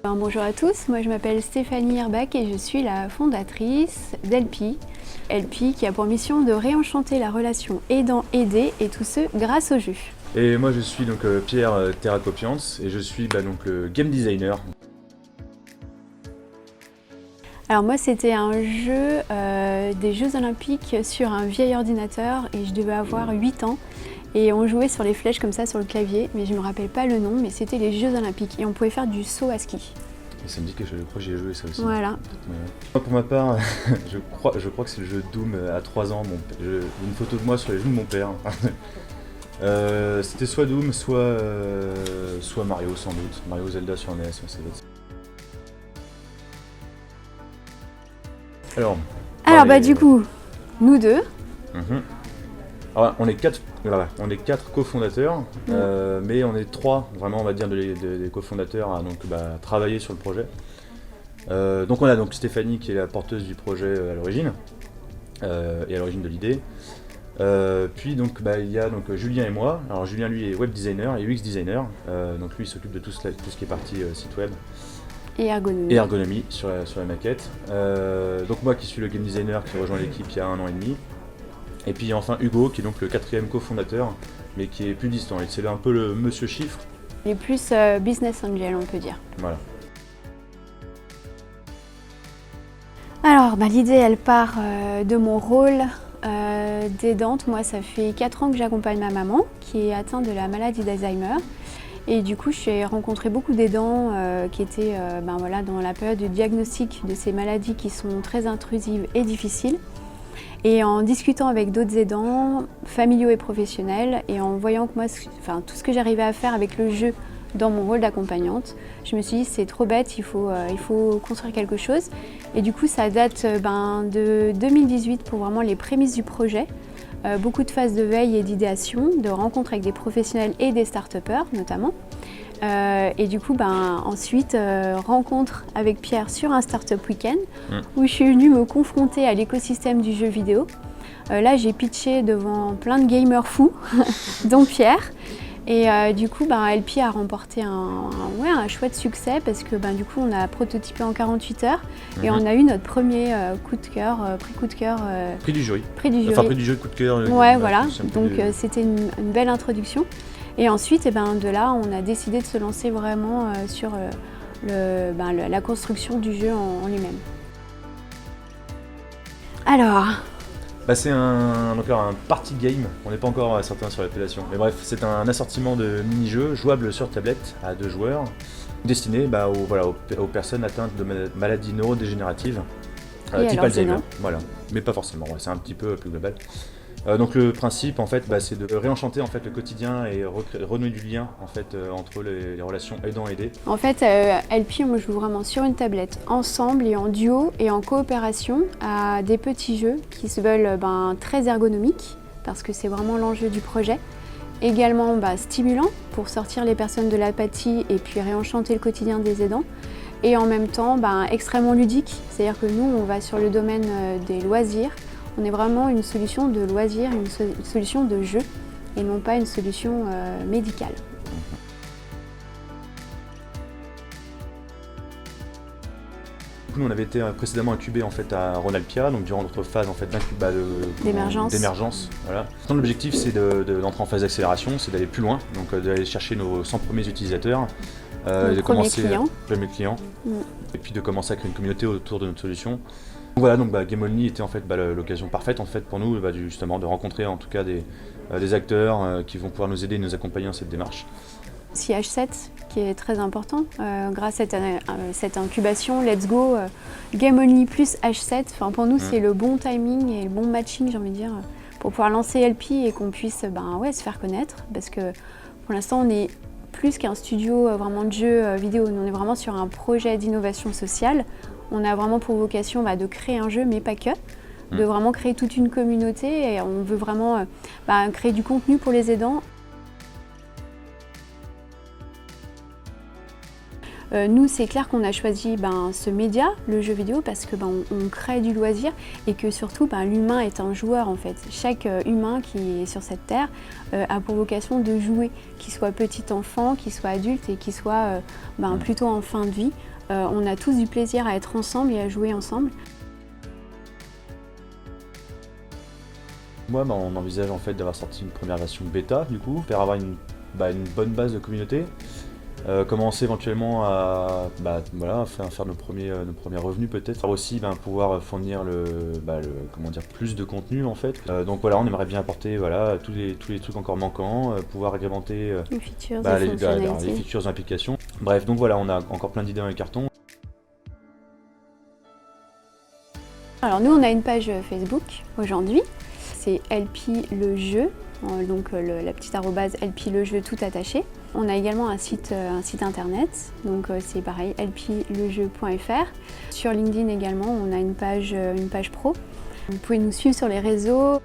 Bonjour à tous, moi je m'appelle Stéphanie Herbach et je suis la fondatrice d'Helpy. Helpy qui a pour mission de réenchanter la relation aidant-aidé et tout ce grâce au jeu. Et moi je suis donc Pierre Terracopiance et je suis donc le game designer. Alors moi c'était un jeu des Jeux Olympiques sur un vieil ordinateur et je devais avoir 8 ans. Et on jouait sur les flèches comme ça sur le clavier, mais je me rappelle pas le nom, mais c'était les Jeux Olympiques et on pouvait faire du saut à ski. Et ça me dit que je crois que j'y ai joué ça aussi. Voilà. Moi, pour ma part, je crois que c'est le jeu Doom à 3 ans, une photo de moi sur les genoux de mon père. C'était soit Doom, soit Mario sans doute. Mario Zelda sur NES, ça doit être ça. Alors du coup, nous deux. Alors, on est quatre cofondateurs, mais on est 3, vraiment, on va dire, des cofondateurs à travailler sur le projet. Donc on a donc Stéphanie qui est la porteuse du projet à l'origine, et à l'origine de l'idée. Puis donc il y a Julien et moi. Alors Julien lui est web designer et UX designer, donc lui il s'occupe de tout ce qui est partie site web. Et ergonomie sur la maquette. Donc moi qui suis le game designer qui a rejoint l'équipe il y a 1 an et demi. Et puis enfin Hugo qui est donc le 4e cofondateur, mais qui est plus distant. C'est un peu le monsieur chiffre. Il est plus business angel on peut dire. Voilà. Alors l'idée elle part de mon rôle d'aidante. Moi ça fait 4 ans que j'accompagne ma maman qui est atteinte de la maladie d'Alzheimer. Et du coup j'ai rencontré beaucoup d'aidants qui étaient dans la période de diagnostic de ces maladies qui sont très intrusives et difficiles. Et en discutant avec d'autres aidants, familiaux et professionnels, et en voyant que moi, tout ce que j'arrivais à faire avec le jeu dans mon rôle d'accompagnante, je me suis dit c'est trop bête, il faut construire quelque chose. Et du coup ça date de 2018 pour vraiment les prémices du projet. Beaucoup de phases de veille et d'idéation, de rencontres avec des professionnels et des start-upers notamment. Et du coup, ensuite, rencontre avec Pierre sur un Startup Weekend où je suis venue me confronter à l'écosystème du jeu vidéo. Là, j'ai pitché devant plein de gamers fous, dont Pierre. Et du coup, Helpy a remporté un chouette succès parce que du coup, on a prototypé en 48 heures et on a eu notre premier coup de cœur, prix coup de cœur. Prix du jury. Enfin, prix du jeu coup de cœur. Ouais, voilà. Donc c'était une belle introduction. Et ensuite, de là, on a décidé de se lancer vraiment sur la construction du jeu en lui-même. Alors c'est un party game, on n'est pas encore certain sur l'appellation. Mais bref, c'est un assortiment de mini-jeux jouables sur tablette à 2 joueurs, destiné aux personnes atteintes de maladies neurodégénératives, type Alzheimer. Voilà, mais pas forcément, c'est un petit peu plus global. Donc le principe en fait c'est de réenchanter en fait le quotidien et renouer du lien en fait entre les relations aidant-aidé. En fait Helpy on joue vraiment sur une tablette ensemble et en duo et en coopération à des petits jeux qui se veulent très ergonomiques parce que c'est vraiment l'enjeu du projet. Également stimulant pour sortir les personnes de l'apathie et puis réenchanter le quotidien des aidants. Et en même temps extrêmement ludique, c'est-à-dire que nous on va sur le domaine des loisirs. On est vraiment une solution de loisir, une solution de jeu et non pas une solution médicale. Nous on avait été précédemment incubé en fait à Ronalpia, donc durant notre phase en fait d'émergence. Voilà. L'objectif c'est d'entrer en phase d'accélération, c'est d'aller plus loin, donc d'aller chercher nos 100 premiers utilisateurs, de commencer premiers clients, et puis de commencer à créer une communauté autour de notre solution. Voilà, donc Game Only était en fait l'occasion parfaite en fait pour nous justement de rencontrer en tout cas des acteurs qui vont pouvoir nous aider et nous accompagner dans cette démarche. Si H7 qui est très important, grâce à cette incubation, let's go, Game Only plus H7, pour nous c'est le bon timing et le bon matching j'ai envie de dire pour pouvoir lancer Helpy et qu'on puisse se faire connaître parce que pour l'instant on est plus qu'un studio vraiment de jeux vidéo, on est vraiment sur un projet d'innovation sociale. On a vraiment pour vocation de créer un jeu, mais pas que, de vraiment créer toute une communauté et on veut vraiment créer du contenu pour les aidants. Nous, c'est clair qu'on a choisi ce média, le jeu vidéo, parce que on crée du loisir et que surtout l'humain est un joueur en fait. Chaque humain qui est sur cette terre a pour vocation de jouer, qu'il soit petit enfant, qu'il soit adulte et qu'il soit plutôt en fin de vie. On a tous du plaisir à être ensemble et à jouer ensemble. Moi, on envisage en fait d'avoir sorti une première version bêta du coup, faire avoir une bonne base de communauté. Commencer éventuellement à faire nos premiers revenus peut-être. Aussi pouvoir fournir plus de contenu en fait. Donc voilà, on aimerait bien apporter tous les trucs encore manquants, pouvoir agrémenter les features, les features d'application. Bref, donc voilà, on a encore plein d'idées dans les cartons. Alors nous on a une page Facebook aujourd'hui, c'est LP le jeu, donc la petite arrobase LP le jeu tout attaché. On a également un site internet, donc c'est pareil, lplejeu.fr. Sur LinkedIn également, on a une page pro. Vous pouvez nous suivre sur les réseaux.